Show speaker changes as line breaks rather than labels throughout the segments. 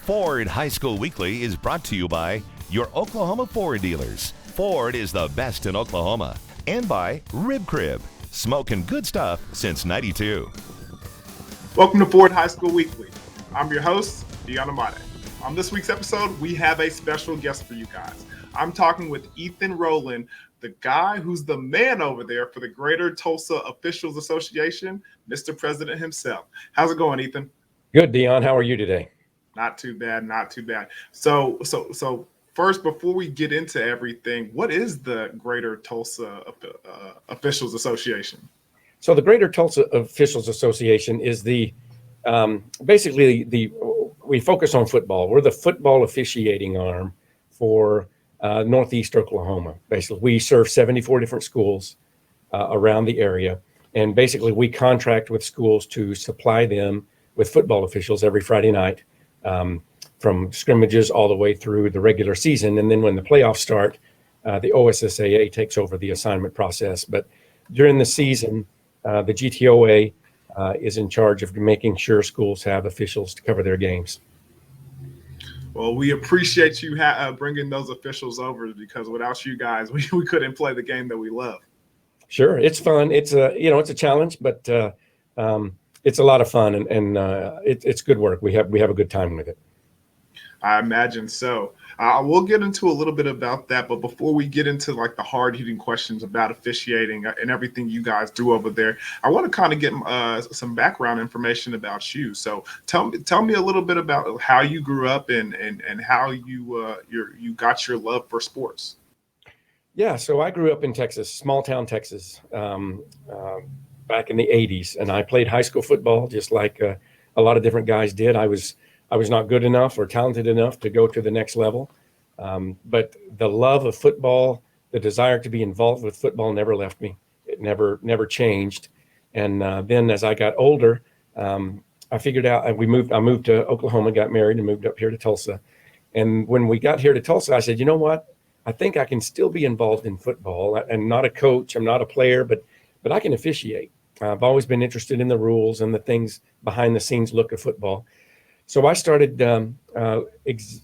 Ford High School Weekly is brought to you by your Oklahoma Ford dealers. Ford is the best in Oklahoma. And by Rib Crib, smoking good stuff since '92.
Welcome to Ford High School Weekly. I'm your host, Deon Amate. On this week's episode, we have a special guest for you guys. I'm talking with Ethan Rolen, the guy who's the man over there for the Greater Tulsa Officials Association, Mr. President himself. How's it going, Ethan?
Good, Deon. How are you today?
Not too bad, not too bad. So first, before we get into everything, what is the Greater Tulsa Officials Association?
So the Greater Tulsa Officials Association is we focus on football. We're the football officiating arm for Northeast Oklahoma. Basically, we serve 74 different schools around the area, and basically we contract with schools to supply them with football officials every Friday night, from scrimmages all the way through the regular season. And then when the playoffs start, the OSSAA takes over the assignment process. But during the season, the GTOA is in charge of making sure schools have officials to cover their games.
Well, we appreciate you bringing those officials over, because without you guys, we couldn't play the game that we love.
Sure, it's fun. It's a challenge, but it's a lot of fun, and it's good work. We have a good time with it.
I imagine so. We'll get into a little bit about that, but before we get into like the hard-hitting questions about officiating and everything you guys do over there, I want to kind of get some background information about you. So tell me a little bit about how you grew up and how you got your love for sports.
Yeah, so I grew up in Texas, small town Texas, back in the 80s, and I played high school football just like a lot of different guys did. I was not good enough or talented enough to go to the next level. But the love of football, the desire to be involved with football never left me. It never changed. And then as I got older, I figured out, I moved to Oklahoma, got married, and moved up here to Tulsa. And when we got here to Tulsa, I said, you know what? I think I can still be involved in football. I'm not a coach, I'm not a player, but I can officiate. I've always been interested in the rules and the things behind the scenes look of football. So I started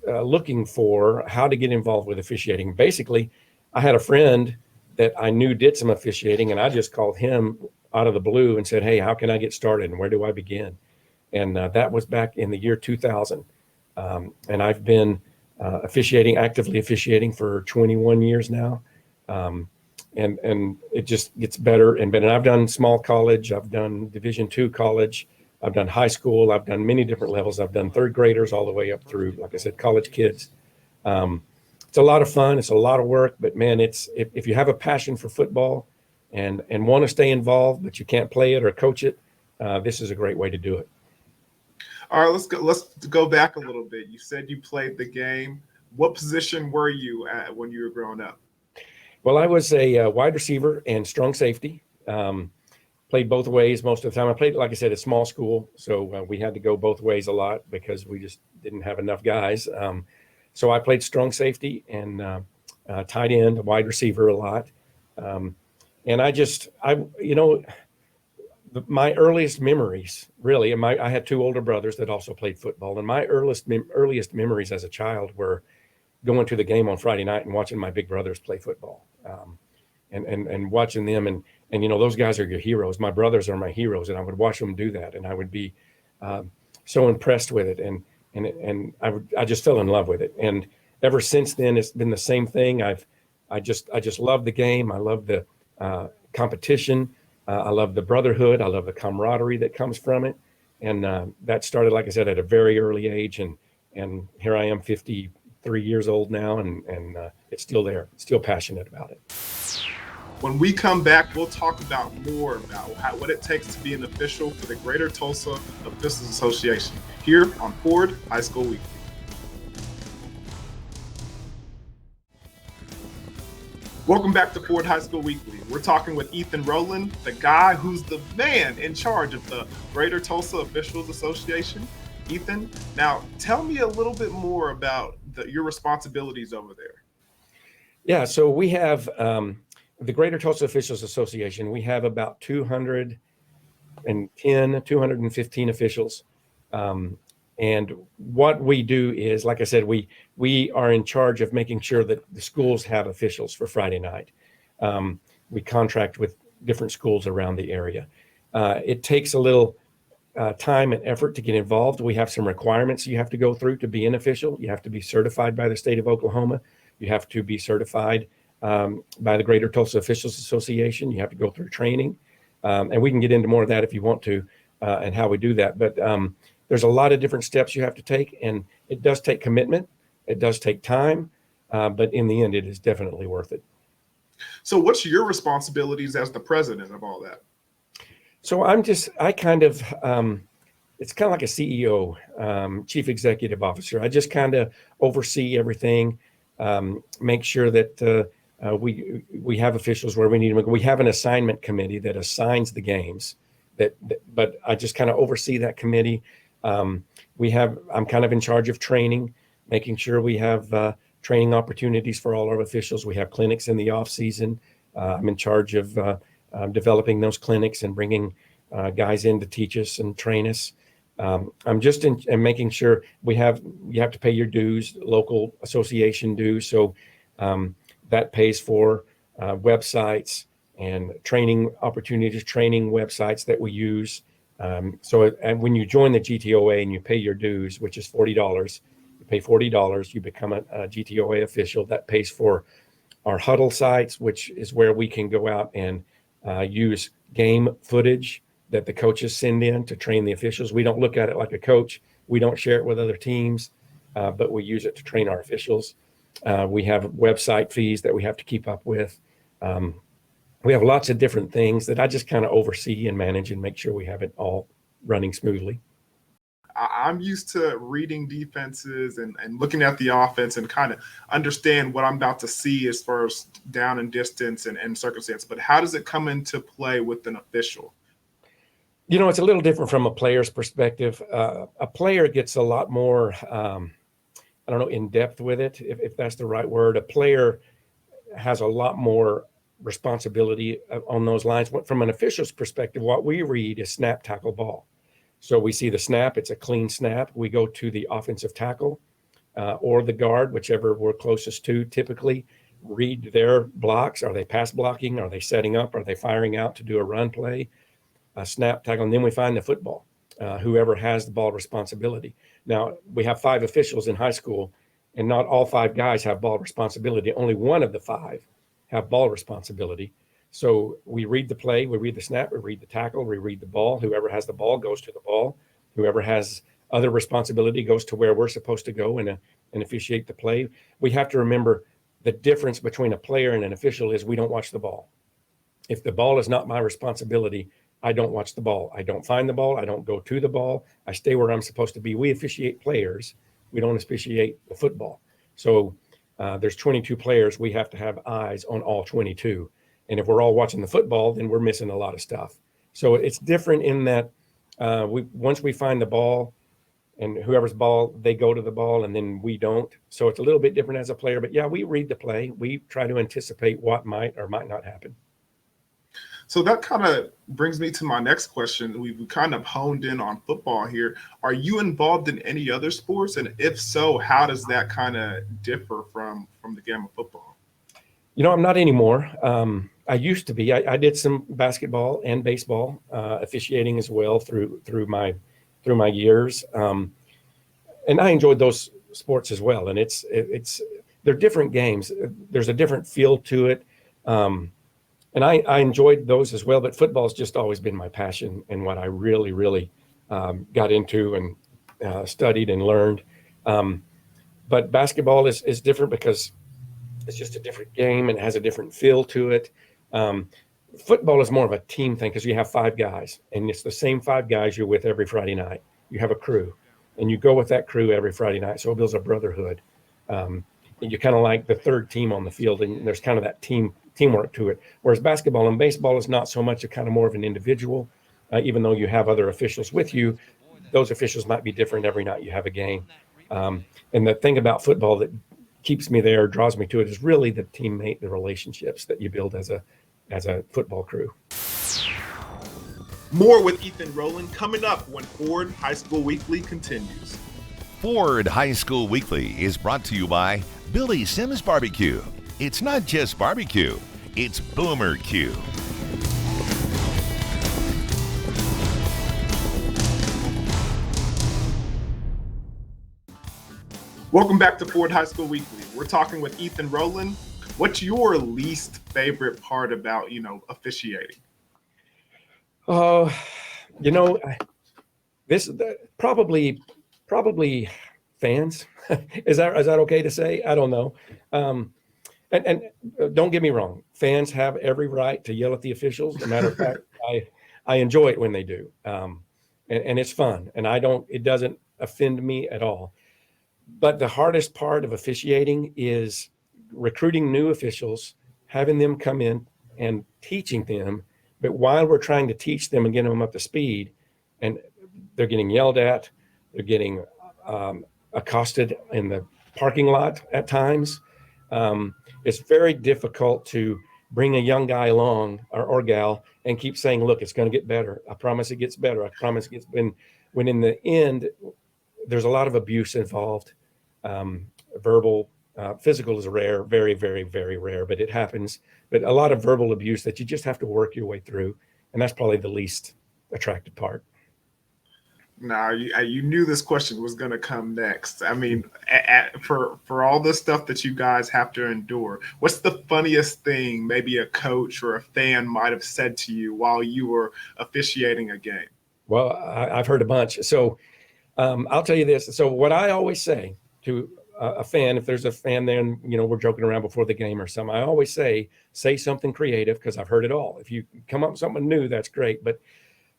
looking for how to get involved with officiating. Basically, I had a friend that I knew did some officiating, and I just called him out of the blue and said, hey, how can I get started and where do I begin? And that was back in the year 2000. And I've been actively officiating for 21 years now. And it just gets better and better. And I've done small college, I've done Division II college, I've done high school, I've done many different levels. I've done third graders all the way up through, like I said, college kids. It's a lot of fun. It's a lot of work, but man, if you have a passion for football and want to stay involved, but you can't play it or coach it, this is a great way to do it.
All right, let's go back a little bit. You said you played the game. What position were you at when you were growing up?
Well, I was a wide receiver and strong safety. Played both ways most of the time. I played, like I said, at small school, so we had to go both ways a lot because we just didn't have enough guys. So I played strong safety and tight end, wide receiver a lot. And my earliest memories, really, I had two older brothers that also played football, and my earliest memories as a child were going to the game on Friday night and watching my big brothers play football, and watching them. And those guys are your heroes. My brothers are my heroes, and I would watch them do that, and I would be so impressed with it, and I just fell in love with it. And ever since then, it's been the same thing. I just love the game. I love the competition. I love the brotherhood. I love the camaraderie that comes from it. And that started, like I said, at a very early age, and here I am, 53 years old now, and it's still there. Still passionate about it.
When we come back, we'll talk more about what it takes to be an official for the Greater Tulsa Officials Association here on Ford High School Weekly. Welcome back to Ford High School Weekly. We're talking with Ethan Roland, the guy who's the man in charge of the Greater Tulsa Officials Association. Ethan, now tell me a little bit more about your responsibilities over there.
Yeah, so we have the Greater Tulsa Officials Association. We have about 215 officials. And what we do is, like I said, we are in charge of making sure that the schools have officials for Friday night. We contract with different schools around the area. It takes a little time and effort to get involved. We have some requirements you have to go through to be an official. You have to be certified by the state of Oklahoma. You have to be certified by the Greater Tulsa Officials Association. You have to go through training. And we can get into more of that if you want to, and how we do that. But there's a lot of different steps you have to take, and it does take commitment. It does take time, but in the end, it is definitely worth it.
So what's your responsibilities as the president of all that?
So it's kind of like a CEO, chief executive officer. I just kind of oversee everything, make sure that we have officials where we need them. We have an assignment committee that assigns the games, but I just kind of oversee that committee. I'm kind of in charge of training, making sure we have training opportunities for all our officials. We have clinics in the off season. I'm in charge of developing those clinics and bringing guys in to teach us and train us. I'm just and making sure you have to pay your dues, local association dues. So that pays for websites and training opportunities, training websites that we use. And when you join the GTOA and you pay your dues, which is $40, you pay $40, you become a GTOA official. That pays for our huddle sites, which is where we can go out and use game footage that the coaches send in to train the officials. We don't look at it like a coach. We don't share it with other teams, but we use it to train our officials. We have website fees that we have to keep up with. We have lots of different things that I just kind of oversee and manage and make sure we have it all running smoothly.
I'm used to reading defenses and looking at the offense and kind of understand what I'm about to see as far as down and distance and circumstance. But how does it come into play with an official?
It's a little different from a player's perspective. A player gets a lot more, in depth with it, if that's the right word. A player has a lot more responsibility on those lines. From an official's perspective, what we read is snap, tackle, ball. So we see the snap, it's a clean snap. We go to the offensive tackle or the guard, whichever we're closest to, typically read their blocks. Are they pass blocking? Are they setting up? Are they firing out to do a run play? Snap, tackle, and then we find the football, whoever has the ball responsibility. Now, we have 5 officials in high school, and not all 5 guys have ball responsibility. Only one of the 5 have ball responsibility. So we read the play, we read the snap, we read the tackle, we read the ball. Whoever has the ball goes to the ball. Whoever has other responsibility goes to where we're supposed to go and officiate the play. We have to remember the difference between a player and an official is we don't watch the ball. If the ball is not my responsibility, I don't watch the ball. I don't find the ball. I don't go to the ball. I stay where I'm supposed to be. We officiate players. We don't officiate the football. So there's 22 players. We have to have eyes on all 22. And if we're all watching the football, then we're missing a lot of stuff. So it's different in that once we find the ball and whoever's ball, they go to the ball and then we don't. So it's a little bit different as a player. But yeah, we read the play. We try to anticipate what might or might not happen.
So that kind of brings me to my next question. We've kind of honed in on football here. Are you involved in any other sports? And if so, how does that kind of differ from the game of football?
I'm not anymore. I used to be. I did some basketball and baseball, officiating as well through my years, and I enjoyed those sports as well. And they're different games. There's a different feel to it, and I enjoyed those as well. But football has just always been my passion and what I really, really got into and studied and learned. But basketball is different because it's just a different game and has a different feel to it. Football is more of a team thing because you have 5 guys and it's the same 5 guys you're with every Friday night. You have a crew and you go with that crew every Friday night. So it builds a brotherhood. And you're kind of like the third team on the field and there's kind of that teamwork to it. Whereas basketball and baseball is not so much a kind of more of an individual, even though you have other officials with you, those officials might be different every night you have a game. And the thing about football that keeps me there, draws me to it, is really the teammate, the relationships that you build as a football crew.
More with Ethan Rolen coming up when Ford High School Weekly continues.
Ford High School Weekly is brought to you by Billy Sims Barbecue. It's not just barbecue, it's Boomer Q.
Welcome back to Ford High School Weekly. We're talking with Ethan Rolen. What's your least favorite part about, officiating?
This probably fans. Is that okay to say? I don't know. And don't get me wrong, fans have every right to yell at the officials. As a matter of fact, I enjoy it when they do, and it's fun, and it doesn't offend me at all. But the hardest part of officiating is recruiting new officials, having them come in and teaching them. But while we're trying to teach them and get them up to speed, and they're getting yelled at, they're getting accosted in the parking lot at times. It's very difficult to bring a young guy along or gal and keep saying, look, it's going to get better. I promise it gets better. I promise it gets when in the end, there's a lot of abuse involved. Verbal, physical is rare, very, very, very rare, but it happens. But a lot of verbal abuse that you just have to work your way through. And that's probably the least attractive part.
Now, you knew this question was going to come next. I mean, for all the stuff that you guys have to endure, what's the funniest thing maybe a coach or a fan might have said to you while you were officiating a game?
Well, I've heard a bunch. So I'll tell you this. So what I always say to a fan, if there's a fan there and, we're joking around before the game or something, I always say something creative, because I've heard it all. If you come up with something new, that's great. But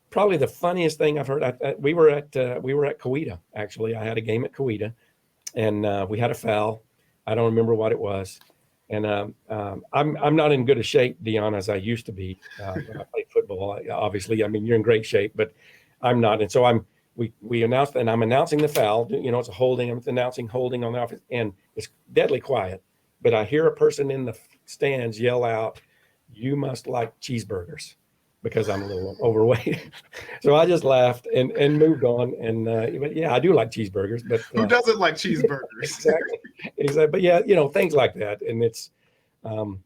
probably the funniest thing I've heard, we were at Coweta, actually. I had a game at Coweta, and we had a foul. I don't remember what it was. And I'm not in good a shape, Dion, as I used to be when I played football. Obviously, I mean, you're in great shape, but I'm not. And so we announced, and I'm announcing the foul. It's a holding. I'm announcing holding on the offense, and it's deadly quiet. But I hear a person in the stands yell out, "You must like cheeseburgers," because I'm a little overweight. So I just laughed and moved on. And but yeah, I do like cheeseburgers. But
who doesn't like cheeseburgers?
Exactly. But yeah, things like that. And it's how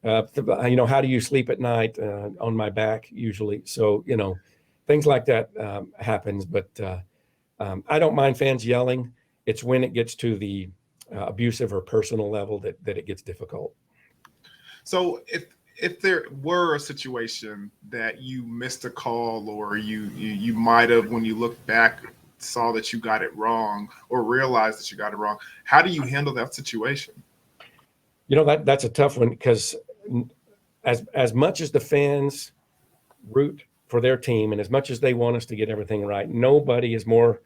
do you sleep at night? On my back usually. So things like that happens. But I don't mind fans yelling. It's when it gets to the abusive or personal level that it gets difficult.
So if there were a situation that you missed a call, or you might have, when you look back, saw that you got it wrong or realized that you got it wrong, how do you handle that situation?
That's a tough one, because as much as the fans root for their team and as much as they want us to get everything right, nobody is more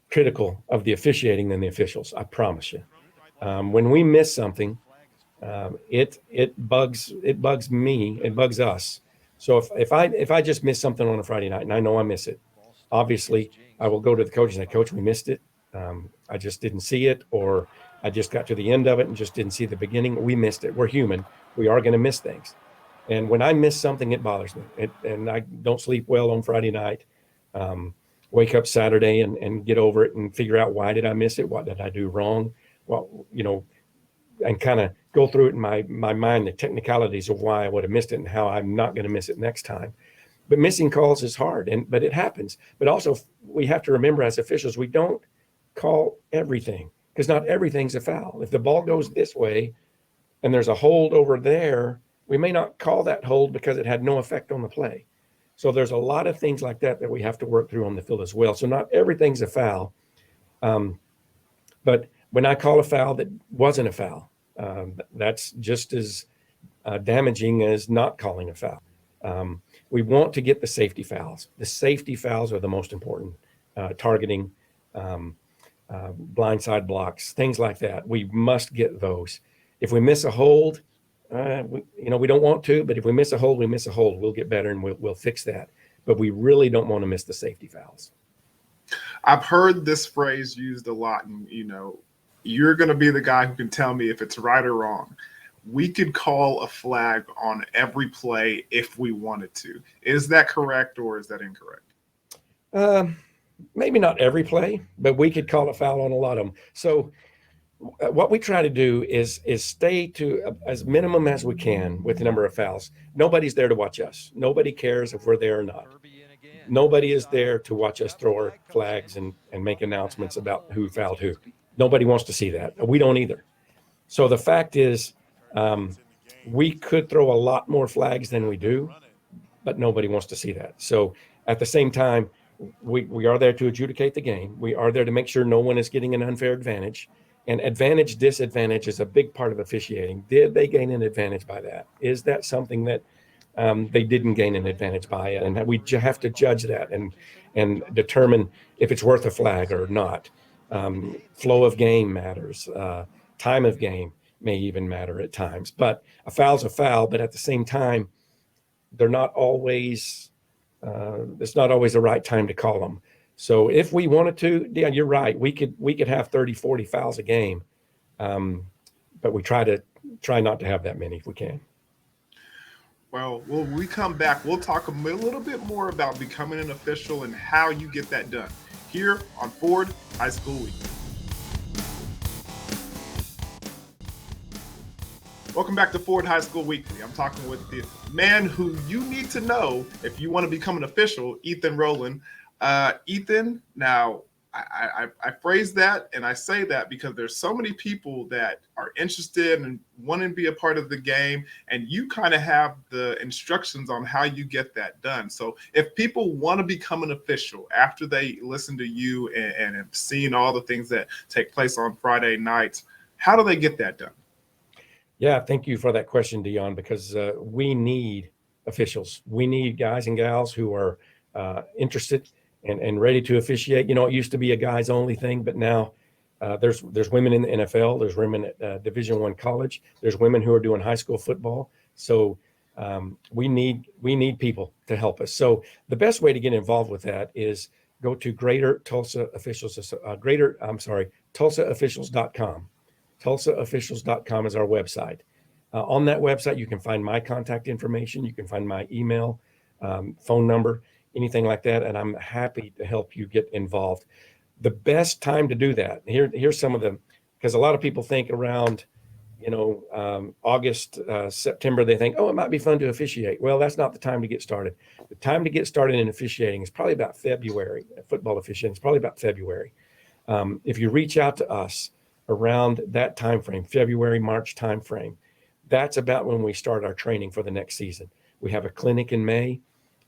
critical of the officiating than the officials. I promise you. When we miss something, it bugs me, it bugs us. So if I just miss something on a Friday night and I know I miss it, obviously I will go to the coach and say, "Coach, we missed it. I just didn't see it," or "I just got to the end of it and just didn't see the beginning." We missed it. We're human. We are going to miss things. And when I miss something, it bothers me. And I don't sleep well on Friday night. Wake up Saturday and get over it and figure out, why did I miss it? What did I do wrong? Well, and kind of go through it in my mind, the technicalities of why I would have missed it and how I'm not going to miss it next time. But missing calls is hard, but it happens. But also, we have to remember as officials, we don't call everything, because not everything's a foul. If the ball goes this way and there's a hold over there, we may not call that hold because it had no effect on the play. So there's a lot of things like that we have to work through on the field as well. So not everything's a foul. But when I call a foul that wasn't a foul, that's just as damaging as not calling a foul. We want to get the safety fouls. The safety fouls are the most important. Targeting, blindside blocks, things like that. We must get those. If we miss a hold, we don't want to, but if we miss a hold, we miss a hold. We'll get better and we'll fix that. But we really don't want to miss the safety fouls.
I've heard this phrase used a lot, and you're going to be the guy who can tell me if it's right or wrong. We could call a flag on every play if we wanted to. Is that correct, or is that incorrect?
maybe not every play, but we could call a foul on a lot of them. So what we try to do is stay to as minimum as we can with the number of fouls. Nobody's there to watch us. Nobody cares if we're there or not. Nobody is there to watch us throw our flags and make announcements about who fouled who. Nobody wants to see that. We don't either. So the fact is, we could throw a lot more flags than we do, but nobody wants to see that. So at the same time, we are there to adjudicate the game. We are there to make sure no one is getting an unfair advantage. And advantage, disadvantage is a big part of officiating. Did they gain an advantage by that? Is that something that they didn't gain an advantage by it? And we have to judge that and determine if it's worth a flag or not. Flow of game matters. Time of game may even matter at times. But a foul's a foul, but at the same time, they're not always, it's not always the right time to call them. So if we wanted to, yeah, you're right. We could have 30, 40 fouls a game. But we try not to have that many if we can.
Well, when we come back, we'll talk a little bit more about becoming an official and how you get that done here on Ford High School Week. Welcome back to Ford High School Weekly. I'm talking with the man who you need to know if you want to become an official, Ethan Rolen. Ethan, now I phrase that and I say that because there's so many people that are interested and want to be a part of the game, and you kind of have the instructions on how you get that done. So if people want to become an official after they listen to you and have seen all the things that take place on Friday nights, how do they get that done?
Yeah, thank you for that question, Dion, because we need officials. We need guys and gals who are interested and ready to officiate. You know, it used to be a guys only thing, but now there's women in the NFL, there's women at Division I college, there's women who are doing high school football. So we need people to help us. So the best way to get involved with that is go to Greater Tulsa Officials, TulsaOfficials.com. TulsaOfficials.com is our website. On that website, you can find my contact information. You can find my email, phone number, anything like that. And I'm happy to help you get involved. The best time to do that, here's some of them, because a lot of people think around, August, September, they think, oh, it might be fun to officiate. Well, that's not the time to get started. The time to get started in officiating is probably about February. Football officiating is probably about February. If you reach out to us around that time frame, February, March time frame, that's about when we start our training for the next season. We have a clinic in May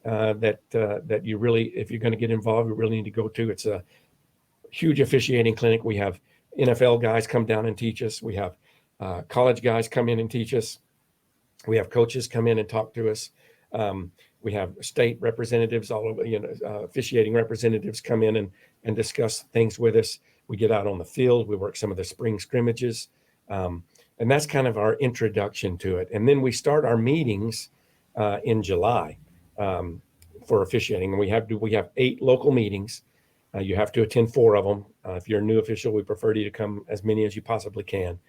that you really, if you're going to get involved, you really need to go to. It's a huge officiating clinic. We have NFL guys come down and teach us. We have college guys come in and teach us. We have coaches come in and talk to us. We have state representatives, all over, officiating representatives come in and discuss things with us. We get out on the field. We work some of the spring scrimmages. And that's kind of our introduction to it. And then we start our meetings in July for officiating. And we have 8 local meetings. You have to attend 4 of them. If you're a new official, we prefer you to come as many as you possibly can.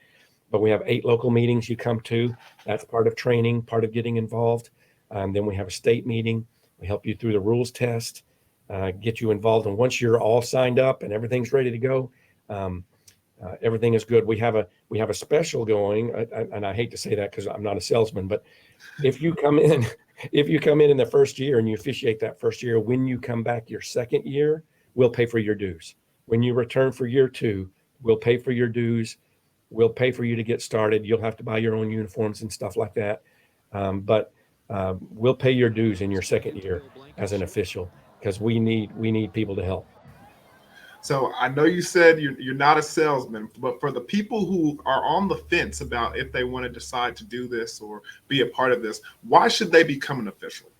But we have 8 local meetings you come to. That's part of training, part of getting involved. Then we have a state meeting. We help you through the rules test, get you involved. And once you're all signed up and everything's ready to go, everything is good. We have a special going, and I hate to say that because I'm not a salesman, but if you come in in the first year and you officiate that first year, when you come back your second year, we'll pay for your dues. When you return for year 2, we'll pay for your dues. We'll pay for you to get started. You'll have to buy your own uniforms and stuff like that. But we'll pay your dues in your second year as an official because we need people to help.
So I know you said you're not a salesman, but for the people who are on the fence about if they want to decide to do this or be a part of this, why should they become an official?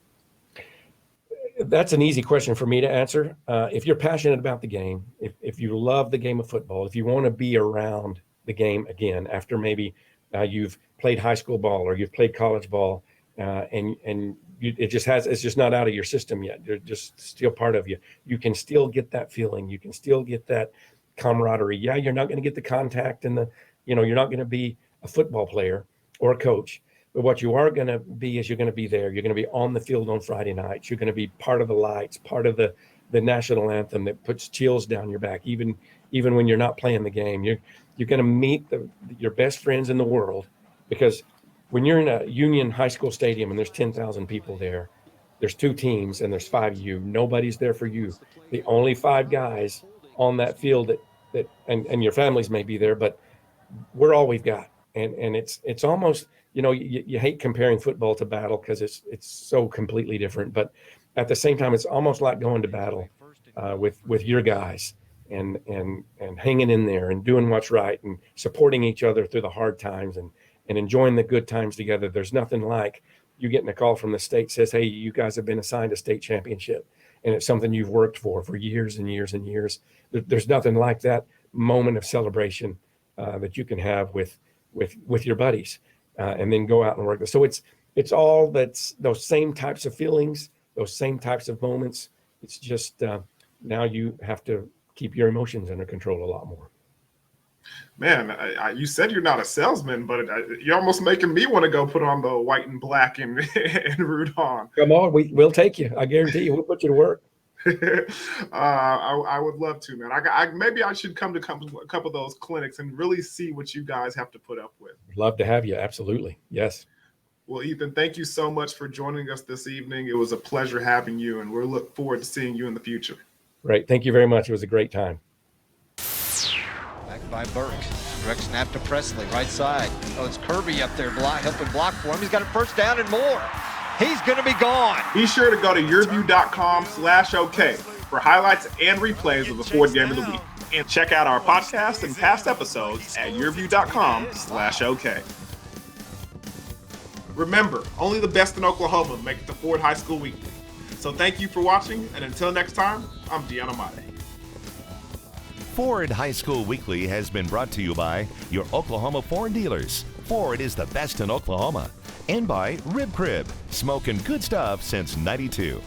That's an easy question for me to answer. If you're passionate about the game, if you love the game of football, if you want to be around the game again after maybe you've played high school ball or you've played college ball, it's just not out of your system yet. They're just still part of you. You can still get that feeling. You can still get that camaraderie. Yeah, you're not going to get the contact and you're not going to be a football player or a coach. But what you are going to be is you're going to be there. You're going to be on the field on Friday nights. You're going to be part of the lights, part of the the national anthem that puts chills down your back, even when you're not playing the game. You're going to meet your best friends in the world, because when you're in a Union High School stadium and there's 10,000 people there, there's 2 teams and there's 5 of you. Nobody's there for you. The only 5 guys on that field and your families may be there, but we're all we've got. And it's almost, you hate comparing football to battle because it's so completely different. But at the same time, it's almost like going to battle with your guys and hanging in there and doing what's right and supporting each other through the hard times and enjoying the good times together. There's nothing like you getting a call from the state says, hey, you guys have been assigned a state championship, and it's something you've worked for years and years and years. There's nothing like that moment of celebration that you can have with your buddies, and then go out and work. So it's all those same types of feelings, those same types of moments. It's just now you have to keep your emotions under control a lot more.
Man, you said you're not a salesman, but you're almost making me want to go put on the white and black and root on.
Come on, we'll take you. I guarantee you, we'll put you to work.
I would love to, man. Maybe I should come to a couple of those clinics and really see what you guys have to put up with.
Love to have you. Absolutely. Yes.
Well, Ethan, thank you so much for joining us this evening. It was a pleasure having you, and we'll look forward to seeing you in the future.
Great. Thank you very much. It was a great time.
Back by Burke. Direct snap to Presley, right side. Oh, it's Kirby up there helping block for him. He's got a first down and more. He's going to be gone.
Be sure to go to yourview.com/OK for highlights and replays of the Ford Game of the Week. And check out our podcast and past episodes at yourview.com/OK. Remember, only the best in Oklahoma make it to Ford High School Weekly. So thank you for watching, and until next time, I'm Deanna Mate.
Ford High School Weekly has been brought to you by your Oklahoma Ford dealers. Ford is the best in Oklahoma. And by Rib Crib, smoking good stuff since '92.